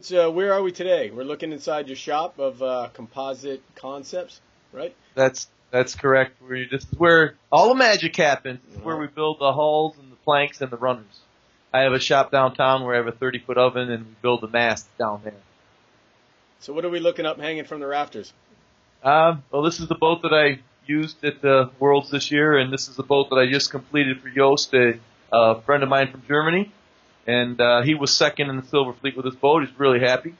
Where are we today? We're looking inside your shop of Composite Concepts, right? That's correct. This is where all the magic happens. This is where we build the hulls and the planks and the runners. I have a shop downtown where I have a 30-foot oven, and we build the mast down there. So what are we looking up hanging from the rafters? Well, this is the boat that I used at the Worlds this year, and this is the boat that I just completed for Jost, a friend of mine from Germany. And he was second in the Silver Fleet with his boat. He's really happy.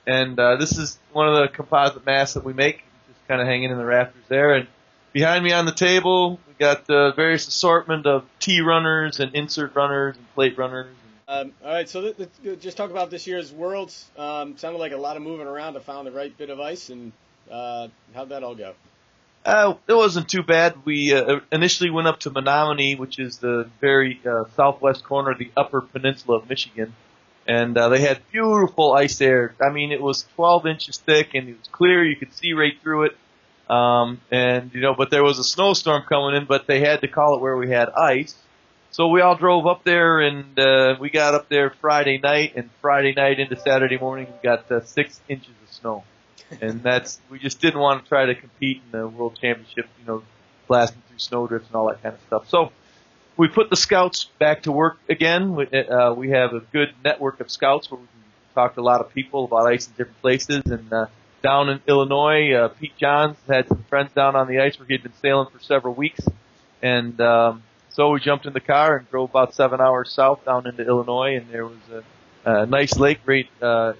And this is one of the composite masts that we make, just kind of hanging in the rafters there. And behind me on the table, we got various assortment of T-runners and insert runners and plate runners. All right, so let's just talk about this year's Worlds. Sounded like a lot of moving around to find the right bit of ice, and how'd that all go? It wasn't too bad. We initially went up to Menominee, which is the very southwest corner of the Upper Peninsula of Michigan, and they had beautiful ice there. I mean, it was 12 inches thick, and it was clear. You could see right through it. But there was a snowstorm coming in, but they had to call it where we had ice. So we all drove up there, and we got up there Friday night, and Friday night into Saturday morning, we got 6 inches of snow. And we just didn't want to try to compete in the World Championship, blasting through snowdrifts and all that kind of stuff. So we put the scouts back to work again. We have a good network of scouts where we can talk to a lot of people about ice in different places. And down in Illinois, Pete Johns had some friends down on the ice where he had been sailing for several weeks. And so we jumped in the car and drove about 7 hours south down into Illinois, and there was a nice lake right in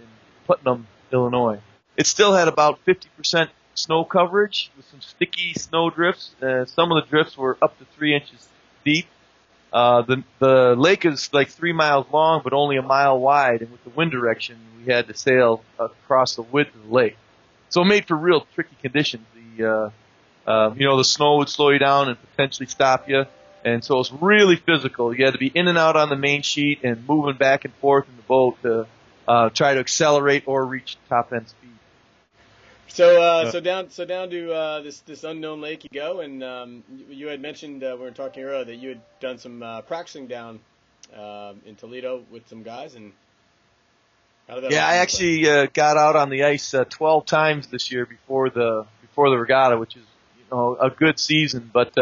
Putnam, Illinois. It still had about 50% snow coverage with some sticky snow drifts. Some of the drifts were up to 3 inches deep. The lake is like 3 miles long, but only a mile wide, and with the wind direction, we had to sail across the width of the lake. So it made for real tricky conditions. The snow would slow you down and potentially stop you. And so it's really physical. You had to be in and out on the main sheet and moving back and forth in the boat to try to accelerate or reach top end speed. So down to this unknown lake you go, and you had mentioned when we were talking earlier that you had done some practicing down in Toledo with some guys, and how did that? Yeah, I actually got out on the ice 12 times this year before the regatta, which is a good season, but.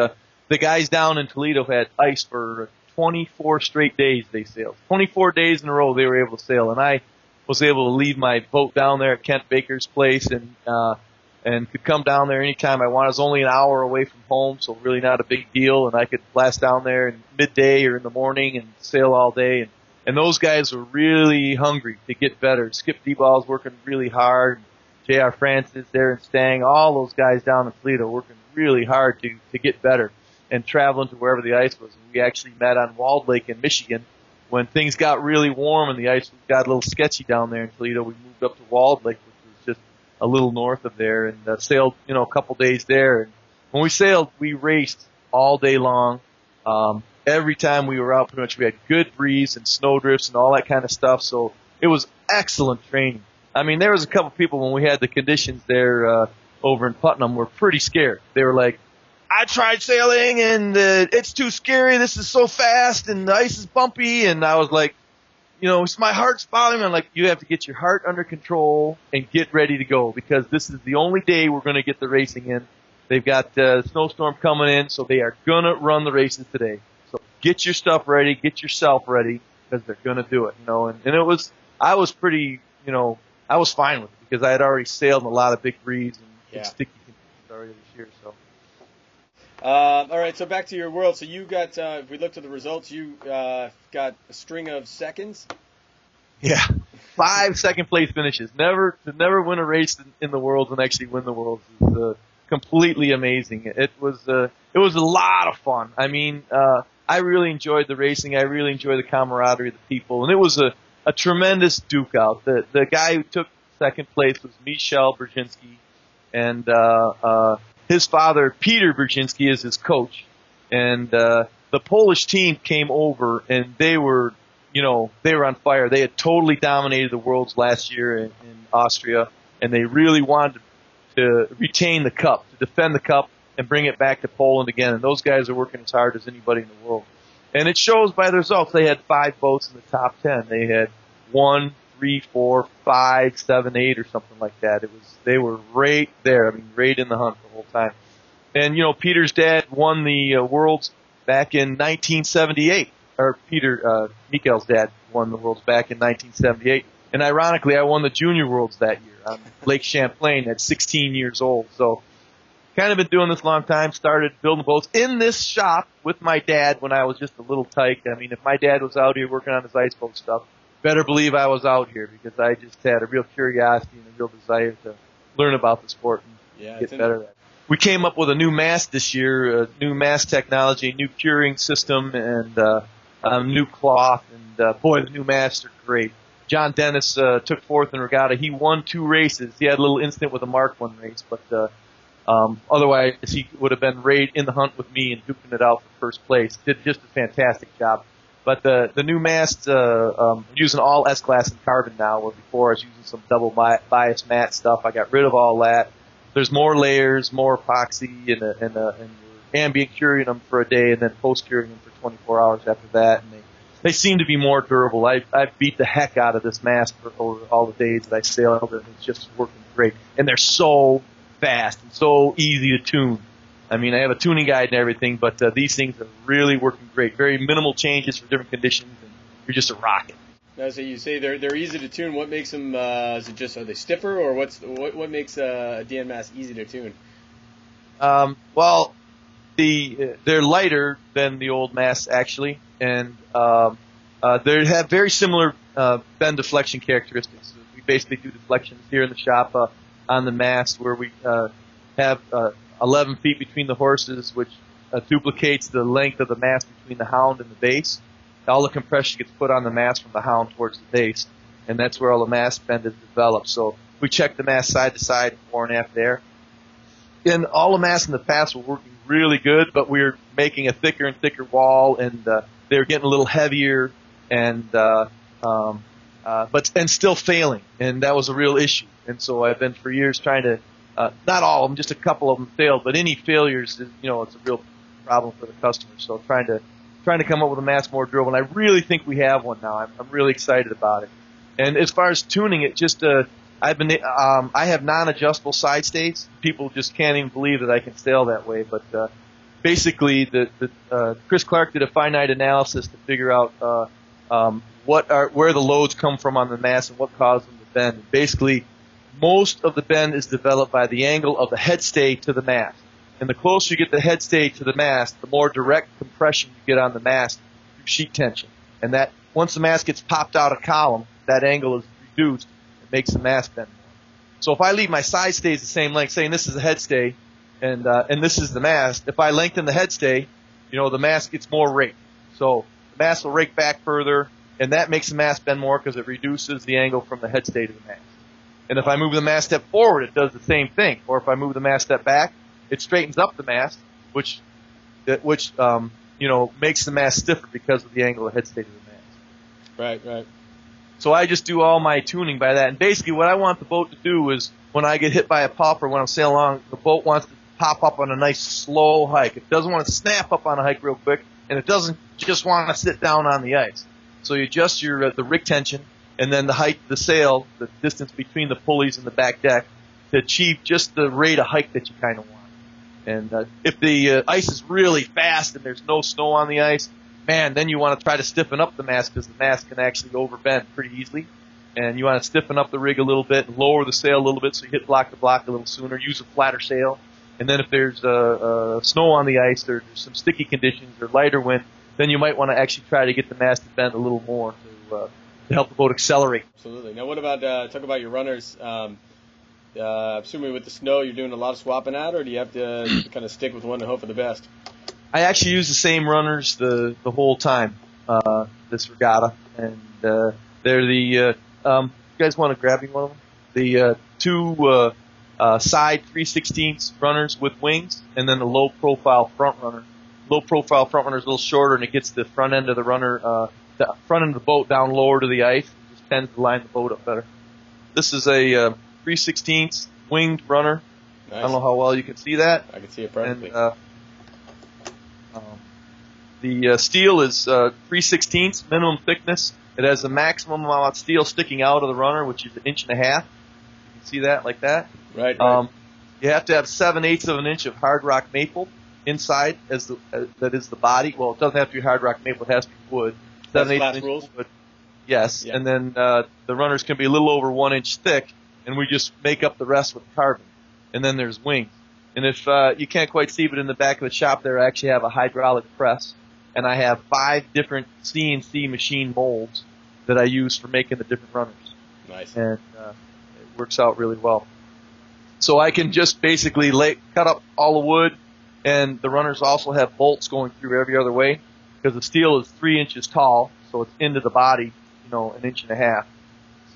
The guys down in Toledo had ice for 24 straight days they sailed. 24 days in a row they were able to sail, and I was able to leave my boat down there at Kent Baker's place and could come down there anytime I wanted. I was only an hour away from home, so really not a big deal, and I could blast down there in midday or in the morning and sail all day. And those guys were really hungry to get better. Skip D-Ball's working really hard. J.R. Francis, Darren Stang, all those guys down in Toledo working really hard to get better and traveling to wherever the ice was. And we actually met on Walled Lake in Michigan when things got really warm and the ice got a little sketchy down there in Toledo. We moved up to Walled Lake, which was just a little north of there, and sailed, a couple days there. And when we sailed, we raced all day long. Every time we were out, pretty much we had good breeze and snowdrifts and all that kind of stuff. So it was excellent training. I mean, there was a couple people when we had the conditions there over in Putnam were pretty scared. They were like, I tried sailing and it's too scary. This is so fast and the ice is bumpy. And I was like, my heart's bothering me. I'm like, you have to get your heart under control and get ready to go because this is the only day we're going to get the racing in. They've got a snowstorm coming in, so they are going to run the races today. So get your stuff ready, get yourself ready because they're going to do it, And I was pretty, I was fine with it because I had already sailed in a lot of big breeze and sticky conditions already this year, so. All right, so back to your World. So you got, if we looked at the results, you got a string of seconds. Yeah, 5 second-place finishes. Never win a race in the Worlds and actually win the Worlds is completely amazing. It was a lot of fun. I mean, I really enjoyed the racing. I really enjoyed the camaraderie of the people, and it was a tremendous duke out. The guy who took second place was Michel Brzezinski, and his father, Peter Brzezinski, is his coach. And the Polish team came over, and they were on fire. They had totally dominated the Worlds last year in Austria, and they really wanted to retain the cup, to defend the cup, and bring it back to Poland again. And those guys are working as hard as anybody in the world. And it shows by the results. They had 5 boats in the top 10. They had 1, 3, 4, 5, 7, 8 or something like that. They were right there. I mean, right in the hunt the whole time. And, Peter's dad won the Worlds back in 1978. Or Mikael's dad won the Worlds back in 1978. And ironically, I won the Junior Worlds that year on Lake Champlain at 16 years old. So kind of been doing this a long time. Started building boats in this shop with my dad when I was just a little tyke. I mean, if my dad was out here working on his ice boat stuff, better believe I was out here because I just had a real curiosity and a real desire to learn about the sport and get better at it. We came up with a new mast this year, a new mast technology, new curing system, and new cloth. And boy, the new masts are great. John Dennis took fourth in regatta. He won 2 races. He had a little incident with a Mark 1 race, but otherwise he would have been right in the hunt with me and duking it out for first place. Did just a fantastic job. But the new mast, I'm using all S-Class and carbon now, where before I was using some double bias matte stuff. I got rid of all that. There's more layers, more epoxy, and we're ambient curing them for a day and then post-curing them for 24 hours after that. And they seem to be more durable. I've beat the heck out of this mast for over all the days that I sailed, and it's just working great. And they're so fast and so easy to tune. I mean, I have a tuning guide and everything, but these things are really working great. Very minimal changes for different conditions, and you're just a rocket. Now, so you say they're easy to tune. What makes them? Is it just, are they stiffer, or what makes a DN mast easy to tune? Well, they're lighter than the old masts actually, and they have very similar bend deflection characteristics. We basically do deflections here in the shop on the mast, where we have 11 feet between the horses, which duplicates the length of the mast between the hound and the base. All the compression gets put on the mast from the hound towards the base, and that's where all the mast bend is developed. So we check the mast side to side, fore and aft there. And all the masts in the past were working really good, but we were making a thicker and thicker wall, and they were getting a little heavier, and but still failing, and that was a real issue. And so I've been for years trying to, not all of them, just a couple of them failed, but any failures, it's a real problem for the customer. So trying to come up with a mast more durable, and I really think we have one now. I'm really excited about it. And as far as tuning it, just I have non-adjustable side stays. People just can't even believe that I can sail that way. But basically, Chris Clark did a finite analysis to figure out where the loads come from on the mast and what caused them to bend. And basically, most of the bend is developed by the angle of the head stay to the mast. And the closer you get the head stay to the mast, the more direct compression you get on the mast through sheet tension. And that once the mast gets popped out of column, that angle is reduced. It makes the mast bend more. So if I leave my side stays the same length, saying this is the head stay and this is the mast, if I lengthen the head stay, the mast gets more raked. So the mast will rake back further, and that makes the mast bend more because it reduces the angle from the head stay to the mast. And if I move the mast step forward, it does the same thing. Or if I move the mast step back, it straightens up the mast, which makes the mast stiffer because of the angle of the head stay to the mast. Right. So I just do all my tuning by that. And basically what I want the boat to do is when I get hit by a popper, when I'm sailing along, the boat wants to pop up on a nice slow hike. It doesn't want to snap up on a hike real quick, and it doesn't just want to sit down on the ice. So you adjust the rig tension and then the height of the sail, the distance between the pulleys and the back deck, to achieve just the rate of hike that you kind of want. And if the ice is really fast and there's no snow on the ice, man, then you want to try to stiffen up the mast because the mast can actually overbend pretty easily. And you want to stiffen up the rig a little bit and lower the sail a little bit so you hit block to block a little sooner. Use a flatter sail. And then if there's snow on the ice or there's some sticky conditions or lighter wind, then you might want to actually try to get the mast to bend a little more to help the boat accelerate. Absolutely. Now, what about talk about your runners? Assuming with the snow, you're doing a lot of swapping out, or do you have to kind of stick with one and hope for the best? I actually use the same runners the whole time this regatta, and they're the. You guys want to grab me one of them? The two side 3/16 runners with wings, and then the low profile front runner. Low profile front runner is a little shorter, and it gets the front end of the runner, the front end of the boat down lower to the ice. It just tends to line the boat up better. This is a 3/16 winged runner. Nice. I don't know how well you can see that. I can see it perfectly. And, the steel is 3/16 minimum thickness, It has the maximum amount of steel sticking out of the runner, which is 1.5 inches. You can see that like that. Right. You have to have 7/8 of an inch of hard rock maple inside that is the body. Well, it doesn't have to be hard rock maple. It has to be wood. 7/8 rules. Wood. Yes. Yeah. And then the runners can be a little over 1 inch thick, and we just make up the rest with carbon. And then there's wings. And if you can't quite see, but in the back of the shop there, I actually have a hydraulic press, and I have 5 different CNC machine molds that I use for making the different runners. Nice. And it works out really well. So I can just basically cut up all the wood, and the runners also have bolts going through every other way because the steel is 3 inches tall, so it's into the body, 1.5 inches.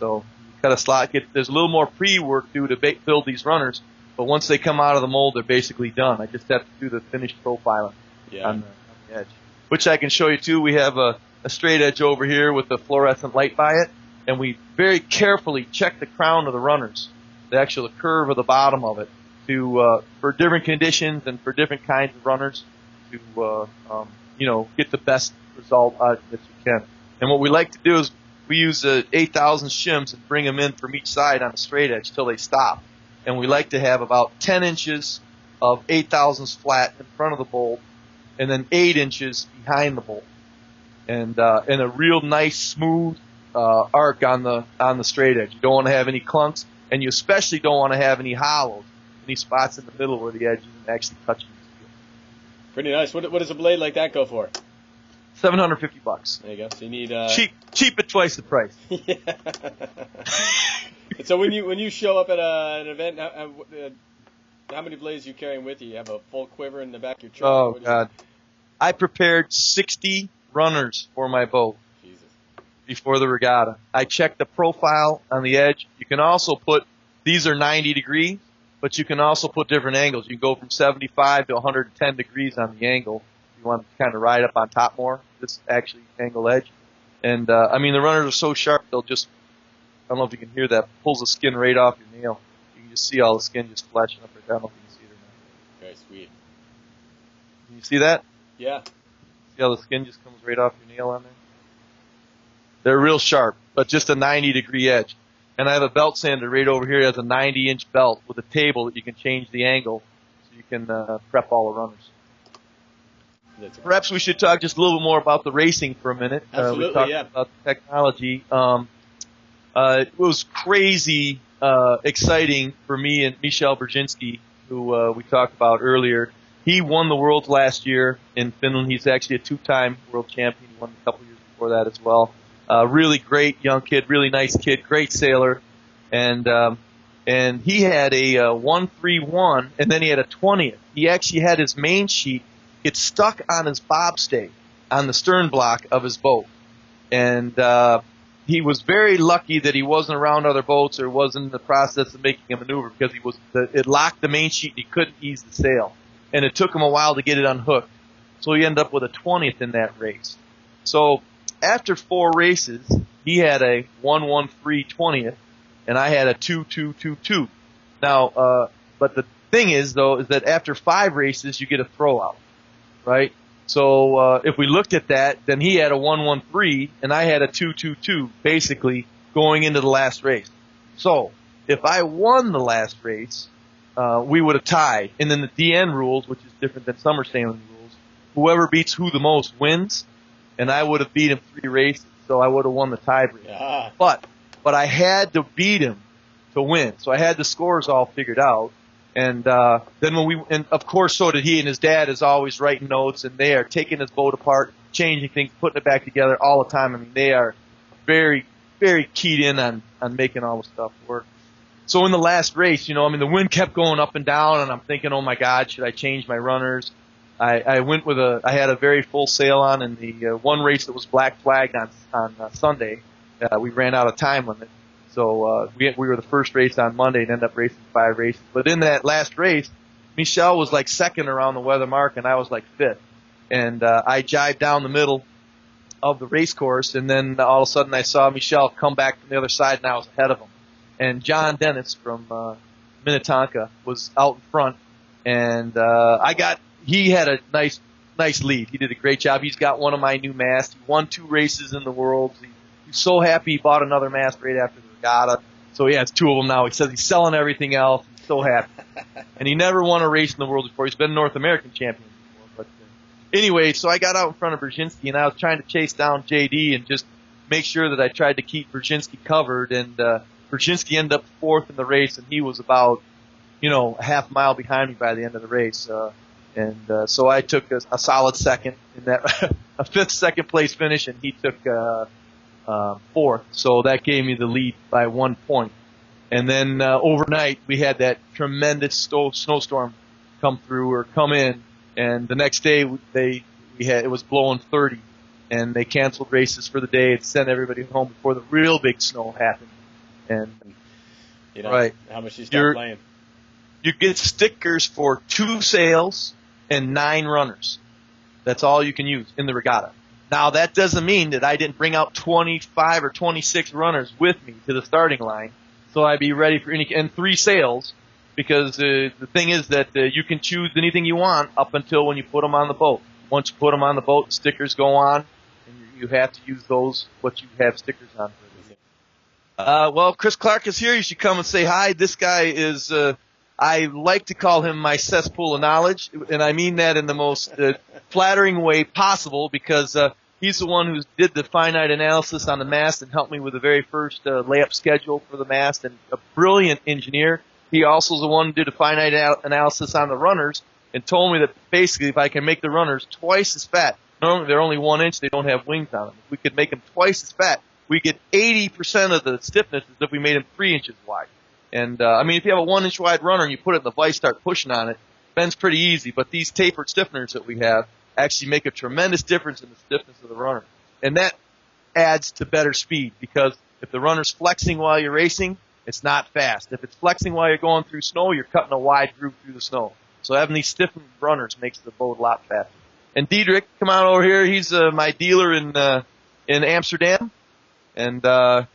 So you cut a slot. There's a little more pre-work due to build these runners, but once they come out of the mold, they're basically done. I just have to do the finished profiling on the edge, which I can show you too. We have a straight edge over here with a fluorescent light by it, and we very carefully check the crown of the runners, the actual curve of the bottom of it, to for different conditions and for different kinds of runners to get the best result out that you can. And what we like to do is we use 8,000 shims and bring them in from each side on a straight edge till they stop. And we like to have about 10 inches of 8,000s flat in front of the bolt, and then 8 inches behind the bolt, and a real nice smooth arc on the straight edge. You don't want to have any clunks, and you especially don't want to have any hollows, any spots in the middle where the edge isn't actually touching the steel. Pretty nice. What does a blade like that go for? $750. There you go. So you need cheap at twice the price. Yeah. So when you show up at an event, how many blades are you carrying with you? You have a full quiver in the back of your truck? Oh God, I prepared 60 runners for my boat. Jesus. Before the regatta. I checked the profile on the edge. You can also put, these are 90 degrees, but you can also put different angles. You can go from 75 to 110 degrees on the angle. You want to kind of ride up on top more. This actually angle edge. And, the runners are so sharp, they'll just, I don't know if you can hear that, pulls the skin right off your nail. You can just see all the skin just flashing up or down. I don't know if you can see it or not. Very sweet. Can you see that? Yeah. See how the skin just comes right off your nail on there? They're real sharp, but just a 90-degree edge. And I have a belt sander right over here that has a 90-inch belt with a table that you can change the angle so you can prep all the runners. Perhaps we should talk just a little bit more about the racing for a minute. Absolutely, we talked about the technology. It was crazy exciting for me and Michel Brzezinski, who we talked about earlier. He won the Worlds last year in Finland. He's actually a 2-time world champion. He won a couple years before that as well. Really great young kid, really nice kid, great sailor. And he had a 131, and then he had a 20th. He actually had his main sheet get stuck on his bobstay on the stern block of his boat. And he was very lucky that he wasn't around other boats or wasn't in the process of making a maneuver, because it locked the main sheet and he couldn't ease the sail. And it took him a while to get it unhooked. So he ended up with a 20th in that race. So after 4 races, he had a 113 20th, and I had a 2222. Now, but the thing is, though, is that after 5 races, you get a throwout, right? So if we looked at that, then he had a 113, and I had a 222, basically going into the last race. So if I won the last race, we would have tied. And then the DN rules, which is different than summer sailing rules, whoever beats who the most wins. And I would have beat him 3 races, so I would have won the tiebreaker. Yeah. But I had to beat him to win, so I had the scores all figured out. And then and of course, so did he. And his dad is always writing notes, and they are taking his boat apart, changing things, putting it back together all the time. I mean, they are very, very keyed in on making all the stuff work. So in the last race, the wind kept going up and down, and I'm thinking, oh my God, should I change my runners? I went with I had a very full sail on in the one race that was black flagged on Sunday. We ran out of time limit. So we were the first race on Monday and ended up racing 5 races. But in that last race, Michel was like second around the weather mark, and I was like 5th. And I jived down the middle of the race course, and then all of a sudden I saw Michel come back from the other side, and I was ahead of him. And John Dennis from Minnetonka was out in front, and he had a nice lead. He did a great job. He's got one of my new masts. He won 2 races in the Worlds. He's so happy he bought another mast right after the regatta. So he has 2 of them now. He says he's selling everything else. He's so happy. And he never won a race in the world before. He's been North American champion before. But anyway, so I got out in front of Brzezinski, and I was trying to chase down JD and just make sure that I tried to keep Brzezinski covered. And Brzezinski ended up 4th in the race, and he was about, a half mile behind me by the end of the race. So I took a solid second in that, a 5th second place finish, and he took 4th. So that gave me the lead by 1 point. And then overnight we had that tremendous snowstorm come in, and the next day it was blowing 30, and they canceled races for the day and sent everybody home before the real big snow happened. And right, how much you start playing? You get stickers for 2 sails and 9 runners. That's all you can use in the regatta. Now, that doesn't mean that I didn't bring out 25 or 26 runners with me to the starting line, so I'd be ready for and 3 sails, because the thing is that you can choose anything you want up until when you put them on the boat. Once you put them on the boat, the stickers go on, and you have to use what you have stickers on for. Well, Chris Clark is here. You should come and say hi. This guy is, I like to call him my cesspool of knowledge, and I mean that in the most flattering way possible, because he's the one who did the finite analysis on the mast and helped me with the very first layup schedule for the mast, and a brilliant engineer. He also is the one who did a finite analysis on the runners and told me that basically if I can make the runners twice as fat, normally they're only 1 inch, they don't have wings on them. If we could make them twice as fat, we get 80% of the stiffness as if we made them 3 inches wide. And, if you have a 1 inch wide runner and you put it in the vise, start pushing on it, bends pretty easy. But these tapered stiffeners that we have actually make a tremendous difference in the stiffness of the runner. And that adds to better speed, because if the runner's flexing while you're racing, it's not fast. If it's flexing while you're going through snow, you're cutting a wide groove through the snow. So having these stiffened runners makes the boat a lot faster. And Diedrich, come on over here. He's my dealer in Amsterdam. And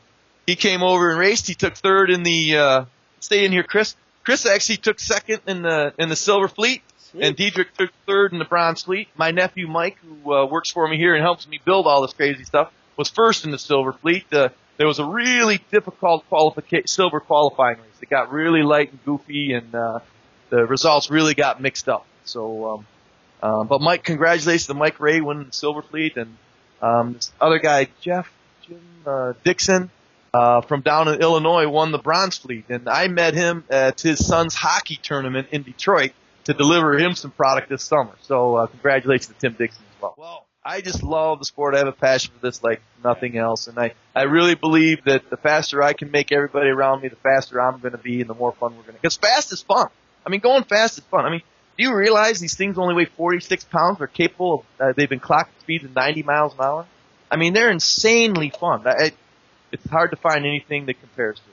he came over and raced. He took 3rd in the stay in here, Chris. Chris actually took 2nd in the Silver Fleet. Sweet. And Diedrich took 3rd in the Bronze Fleet. My nephew Mike, who works for me here and helps me build all this crazy stuff, was 1st in the Silver Fleet. There was a really difficult silver qualifying race. It got really light and goofy, and the results really got mixed up. So, but Mike, congratulations to Mike Ray winning the Silver Fleet, and this other guy, Jim Dixon, from down in Illinois, won the Bronze Fleet, and I met him at his son's hockey tournament in Detroit to deliver him some product this summer. So congratulations to Tim Dixon as well. Well, I just love the sport. I have a passion for this like nothing else, and I really believe that the faster I can make everybody around me, the faster I'm going to be, and the more fun we're going to. Because fast is fun. Going fast is fun. Do you realize these things only weigh 46 pounds? They're capable of, they've been clocking speeds of 90 miles an hour. They're insanely fun. It's hard to find anything that compares to it.